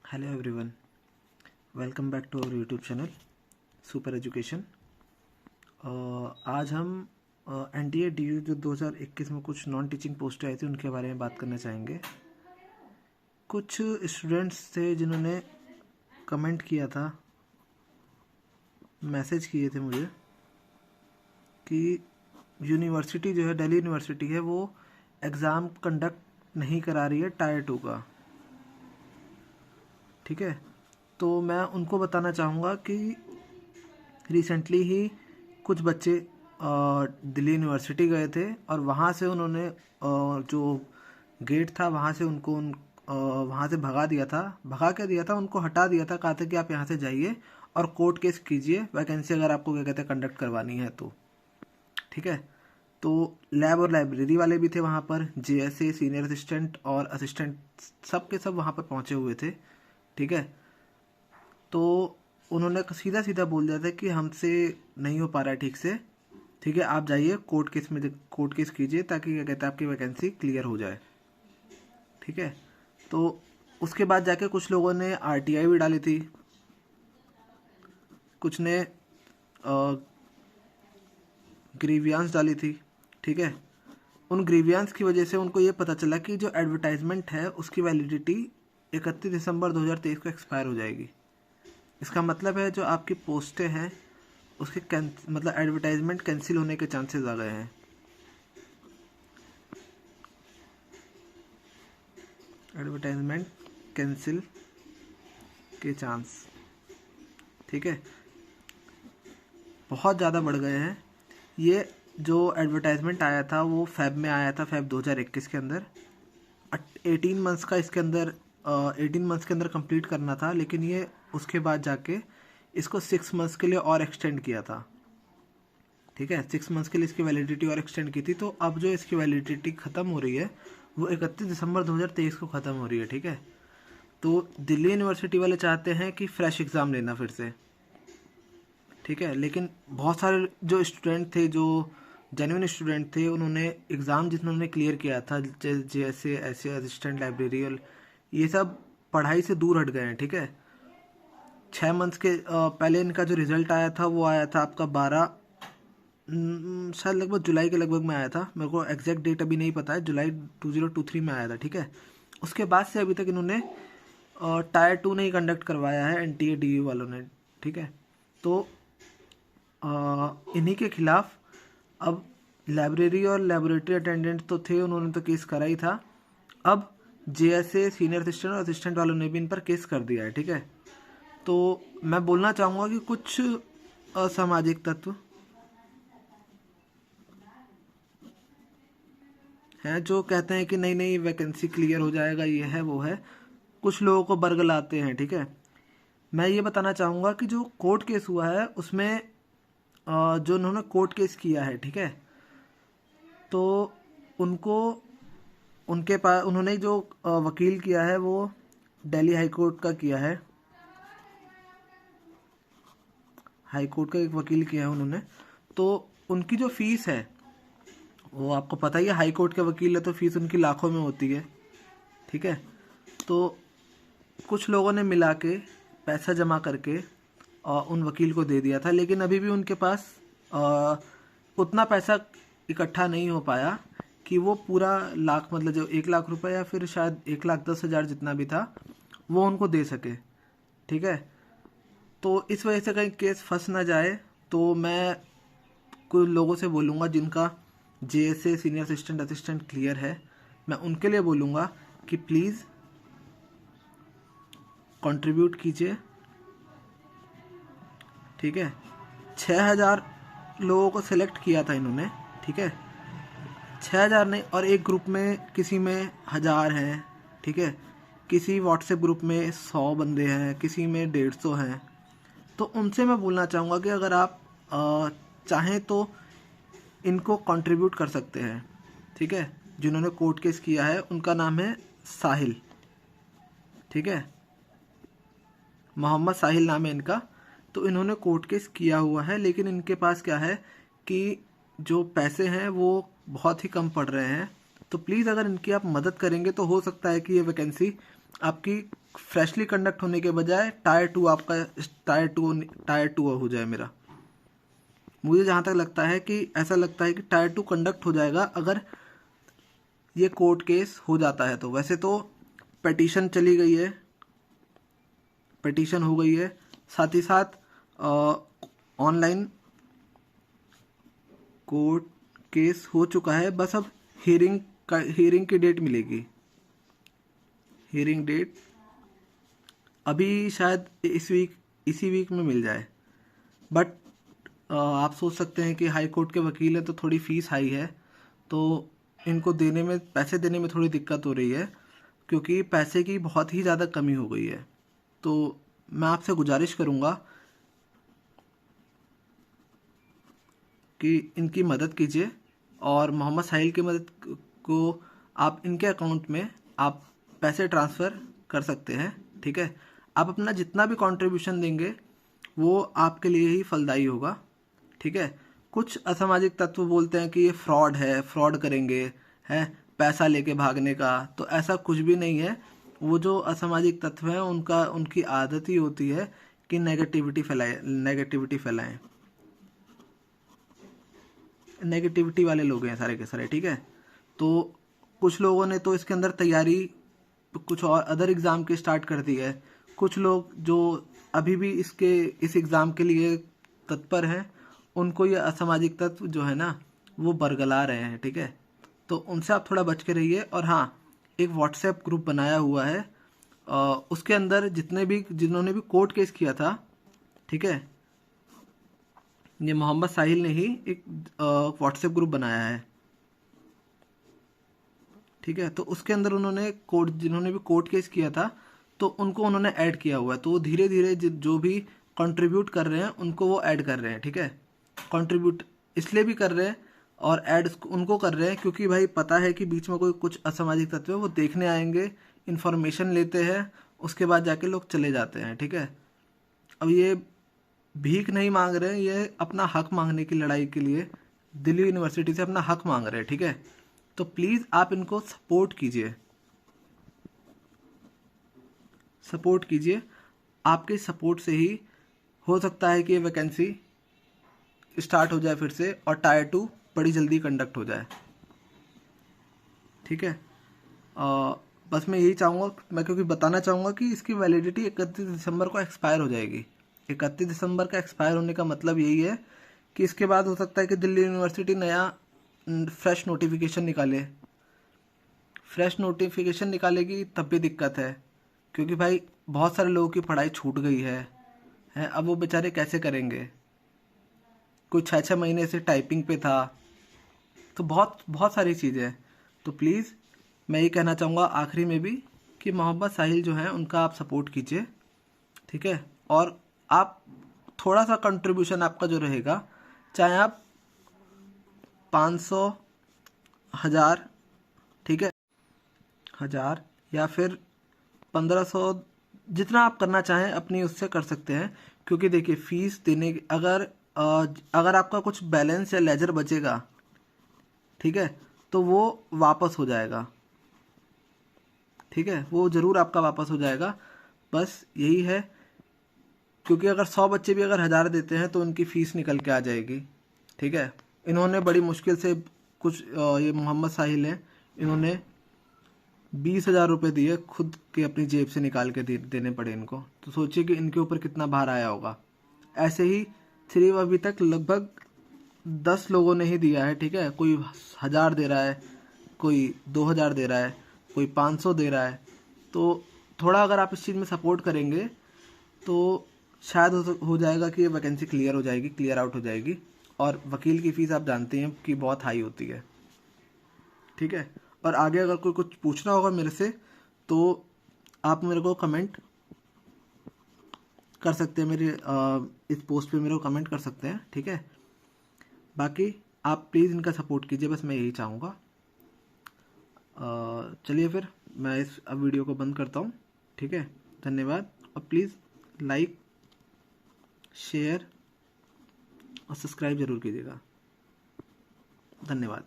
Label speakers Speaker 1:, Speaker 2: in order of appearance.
Speaker 1: Hello everyone, welcome back to our YouTube channel super education. आज हम NDA DU जो 2021 में कुछ नॉन टीचिंग पोस्टें आई थी उनके बारे में बात करना चाहेंगे। कुछ स्टूडेंट्स थे जिन्होंने कमेंट किया था, मैसेज किए थे मुझे कि यूनिवर्सिटी जो है, दिल्ली यूनिवर्सिटी है, वो एग्ज़ाम कंडक्ट नहीं करा रही है टायर 2 का। ठीक है, तो मैं उनको बताना चाहूँगा कि रिसेंटली ही कुछ बच्चे दिल्ली यूनिवर्सिटी गए थे और वहाँ से उन्होंने जो गेट था वहाँ से वहाँ से भगा दिया था। भगा क्या दिया था, उनको हटा दिया था। कहा था कि आप यहाँ से जाइए और कोर्ट केस कीजिए, वैकेंसी अगर आपको क्या कहते हैं कंडक्ट करवानी है तो। ठीक है, तो लैब और लाइब्रेरी वाले भी थे वहाँ पर, जेएसए, सीनियर असिस्टेंट और असिस्टेंट सब के सब वहाँ पर पहुँचे हुए थे। ठीक है, तो उन्होंने सीधा सीधा बोल दिया था कि हमसे नहीं हो पा रहा है ठीक से। ठीक है, आप जाइए कोर्ट केस कीजिए ताकि क्या कहते हैं आपकी वैकेंसी क्लियर हो जाए। ठीक है, तो उसके बाद जाके कुछ लोगों ने आरटीआई भी डाली थी, कुछ ने ग्रीवियांस डाली थी। ठीक है, उन ग्रीवियांस की वजह से उनको ये पता चला कि जो एडवर्टाइजमेंट है उसकी वैलिडिटी 31 दिसंबर 2023 को एक्सपायर हो जाएगी। इसका मतलब है जो आपकी पोस्टें हैं उसके मतलब एडवर्टाइजमेंट कैंसिल होने के चांसेस आ गए हैं। एडवर्टाइजमेंट कैंसिल के चांस, ठीक है, बहुत ज़्यादा बढ़ गए हैं। ये जो एडवर्टाइजमेंट आया था वो फेब में आया था, फेब 2021 के अंदर। 18 मंथ्स का इसके अंदर 18 मंथ्स के अंदर कंप्लीट करना था, लेकिन ये उसके बाद जाके इसको 6 मंथ्स के लिए और एक्सटेंड किया था। ठीक है, 6 मंथ्स के लिए इसकी वैलिडिटी और एक्सटेंड की थी। तो अब जो इसकी वैलिडिटी ख़त्म हो रही है वो 31 दिसंबर 2023 को ख़त्म हो रही है। ठीक है, तो दिल्ली यूनिवर्सिटी वाले चाहते हैं कि फ्रेश एग्ज़ाम लेना फिर से। ठीक है, लेकिन बहुत सारे जो स्टूडेंट थे, जो जेन्युइन स्टूडेंट थे, उन्होंने एग्ज़ाम जिन्होंने क्लियर किया था, जैसे ऐसे असिस्टेंट, लाइब्रेरियल, ये सब पढ़ाई से दूर हट गए हैं। ठीक है, 6 मंथ्स के पहले इनका जो रिज़ल्ट आया था वो आया था आपका 12 शायद लगभग जुलाई के लगभग में आया था। मेरे को एग्जैक्ट डेट अभी नहीं पता है, जुलाई 2023 में आया था। ठीक है, उसके बाद से अभी तक इन्होंने टायर 2 नहीं कंडक्ट करवाया है एनटीए डीयू वालों ने। ठीक है, तो इन्हीं के खिलाफ अब लाइब्रेरी और लेबोरेटरी अटेंडेंट तो थे, उन्होंने तो केस करा ही था। अब जेएसए, सीनियर असिस्टेंट और असिस्टेंट वालों ने भी इन पर केस कर दिया है। ठीक है, तो मैं बोलना चाहूँगा कि कुछ असामाजिक तत्व हैं जो कहते हैं कि नहीं नहीं वैकेंसी क्लियर हो जाएगा, ये है वो है, कुछ लोगों को बरगलाते हैं। ठीक है, मैं ये बताना चाहूँगा कि जो कोर्ट केस हुआ है उसमें जो उन्होंने कोर्ट केस किया है, ठीक है, तो उनको उनके पास उन्होंने जो वकील किया है वो दिल्ली हाई कोर्ट का किया है, हाई कोर्ट का एक वकील किया है उन्होंने। तो उनकी जो फीस है वो आपको पता ही है, हाई कोर्ट के वकील है तो फीस उनकी लाखों में होती है। ठीक है, तो कुछ लोगों ने मिला के पैसा जमा करके उन वकील को दे दिया था, लेकिन अभी भी उनके पास उतना पैसा इकट्ठा नहीं हो पाया कि वो पूरा लाख, मतलब जो 1 लाख रुपए या फिर शायद 1,10,000 जितना भी था वो उनको दे सके। ठीक है, तो इस वजह से कहीं केस फंस ना जाए, तो मैं कुछ लोगों से बोलूँगा जिनका JSA, senior assistant, assistant clear है, मैं उनके लिए बोलूँगा कि प्लीज़ कंट्रीब्यूट कीजिए। ठीक है, 6,000 लोगों को सिलेक्ट किया था इन्होंने। ठीक है, 6,000 नहीं, और एक ग्रुप में किसी में 1,000 हैं। ठीक है, किसी व्हाट्सएप ग्रुप में 100 बंदे हैं, किसी में 150 हैं। तो उनसे मैं बोलना चाहूँगा कि अगर आप चाहें तो इनको कंट्रीब्यूट कर सकते हैं। ठीक है, जिन्होंने कोर्ट केस किया है उनका नाम है साहिल। ठीक है, मोहम्मद साहिल नाम है इनका। तो इन्होंने कोर्ट केस किया हुआ है, लेकिन इनके पास क्या है कि जो पैसे हैं वो बहुत ही कम पड़ रहे हैं। तो प्लीज़ अगर इनकी आप मदद करेंगे तो हो सकता है कि ये वैकेंसी आपकी फ्रेशली कंडक्ट होने के बजाय टायर टू हो जाए मेरा। मुझे जहाँ तक लगता है कि ऐसा लगता है कि टायर 2 कंडक्ट हो जाएगा अगर ये कोर्ट केस हो जाता है तो। वैसे तो पिटीशन चली गई है, पिटीशन हो गई है, साथ ही साथ ऑनलाइन कोर्ट केस हो चुका है। बस अब हियरिंग की डेट मिलेगी। हियरिंग डेट अभी शायद इसी वीक में मिल जाए। बट आप सोच सकते हैं कि हाई कोर्ट के वकील हैं तो थोड़ी फ़ीस हाई है, तो इनको पैसे देने में थोड़ी दिक्कत हो रही है, क्योंकि पैसे की बहुत ही ज़्यादा कमी हो गई है। तो मैं आपसे गुजारिश करूँगा कि इनकी मदद कीजिए, और मोहम्मद साहिल की मदद को आप इनके अकाउंट में आप पैसे ट्रांसफ़र कर सकते हैं। ठीक है, आप अपना जितना भी कंट्रीब्यूशन देंगे वो आपके लिए ही फलदायी होगा। ठीक है, कुछ असामाजिक तत्व बोलते हैं कि ये फ्रॉड है, फ्रॉड करेंगे, है पैसा लेके भागने का। तो ऐसा कुछ भी नहीं है। वो जो असामाजिक तत्व हैं उनकी आदत ही होती है कि नेगेटिविटी फैलाएं। नेगेटिविटी वाले लोग हैं सारे के सारे। ठीक है, तो कुछ लोगों ने तो इसके अंदर तैयारी कुछ और अदर एग्ज़ाम की स्टार्ट कर दी है। कुछ लोग जो अभी भी इस एग्ज़ाम के लिए तत्पर हैं, उनको ये असामाजिक तत्व जो है ना वो बरगला रहे हैं। ठीक है, तो उनसे आप थोड़ा बच के रहिए। और हाँ, एक व्हाट्सएप ग्रुप बनाया हुआ है, उसके अंदर जिन्होंने भी कोर्ट केस किया था, ठीक है, ये मोहम्मद साहिल ने ही एक व्हाट्सएप ग्रुप बनाया है। ठीक है, तो उसके अंदर जिन्होंने भी कोर्ट केस किया था तो उनको उन्होंने ऐड किया हुआ है। तो धीरे धीरे जो भी कंट्रीब्यूट कर रहे हैं उनको वो ऐड कर रहे हैं। ठीक है, कंट्रीब्यूट इसलिए भी कर रहे हैं और ऐड उनको कर रहे हैं क्योंकि भाई पता है कि बीच में कोई कुछ असामाजिक तत्व है, वो देखने आएंगे, इन्फॉर्मेशन लेते हैं, उसके बाद जाके लोग चले जाते हैं। ठीक है, अब ये भीख नहीं मांग रहे हैं, ये अपना हक मांगने की लड़ाई के लिए दिल्ली यूनिवर्सिटी से अपना हक मांग रहे हैं। ठीक है, तो प्लीज़ आप इनको सपोर्ट कीजिए। आपके सपोर्ट से ही हो सकता है कि ये वैकेंसी स्टार्ट हो जाए फिर से और टायर 2 बड़ी जल्दी कंडक्ट हो जाए। ठीक है, बस मैं यही चाहूँगा, मैं क्योंकि बताना चाहूँगा कि इसकी वैलिडिटी 31 दिसंबर को एक्सपायर हो जाएगी। 31 दिसंबर का एक्सपायर होने का मतलब यही है कि इसके बाद हो सकता है कि दिल्ली यूनिवर्सिटी नया फ्रेश नोटिफिकेशन निकाले। फ्रेश नोटिफिकेशन निकालेगी तब भी दिक्कत है, क्योंकि भाई बहुत सारे लोगों की पढ़ाई छूट गई है। अब वो बेचारे कैसे करेंगे? कोई 6-6 महीने से टाइपिंग पे था, तो बहुत बहुत सारी चीज़ें हैं। तो प्लीज़ मैं ये कहना चाहूँगा आखिरी में भी कि मोहम्मद साहिल जो हैं उनका आप सपोर्ट कीजिए। ठीक है, और आप थोड़ा सा कंट्रीब्यूशन आपका जो रहेगा, चाहे आप 500, 1000, ठीक है, 1000 या फिर 1500, जितना आप करना चाहें अपनी उससे कर सकते हैं। क्योंकि देखिए फीस देने अगर आपका कुछ बैलेंस या लेजर बचेगा, ठीक है, तो वो वापस हो जाएगा। ठीक है, वो ज़रूर आपका वापस हो जाएगा। बस यही है, क्योंकि अगर 100 बच्चे भी अगर 1000 देते हैं तो उनकी फ़ीस निकल के आ जाएगी। ठीक है, इन्होंने बड़ी मुश्किल से ये मोहम्मद साहिल हैं, इन्होंने 20,000 रुपये दिए खुद के अपनी जेब से निकाल के देने पड़े इनको। तो सोचिए कि इनके ऊपर कितना भार आया होगा। ऐसे ही सिर्फ अभी तक लगभग 10 लोगों ने ही दिया है। ठीक है, कोई 1000 दे रहा है, कोई 2000 दे रहा है, कोई 500 दे रहा है। तो थोड़ा अगर आप इस चीज़ में सपोर्ट करेंगे तो शायद हो जाएगा कि ये वैकेंसी क्लियर आउट हो जाएगी। और वकील की फ़ीस आप जानते हैं कि बहुत हाई होती है। ठीक है, और आगे अगर कोई कुछ पूछना होगा मेरे से तो आप मेरे को कमेंट कर सकते हैं, मेरे इस पोस्ट पे मेरे को कमेंट कर सकते हैं। ठीक है, बाकी आप प्लीज़ इनका सपोर्ट कीजिए, बस मैं यही चाहूँगा। चलिए फिर मैं इस वीडियो को बंद करता हूँ। ठीक है, धन्यवाद, और प्लीज़ लाइक, शेयर और सब्सक्राइब ज़रूर कीजिएगा। धन्यवाद।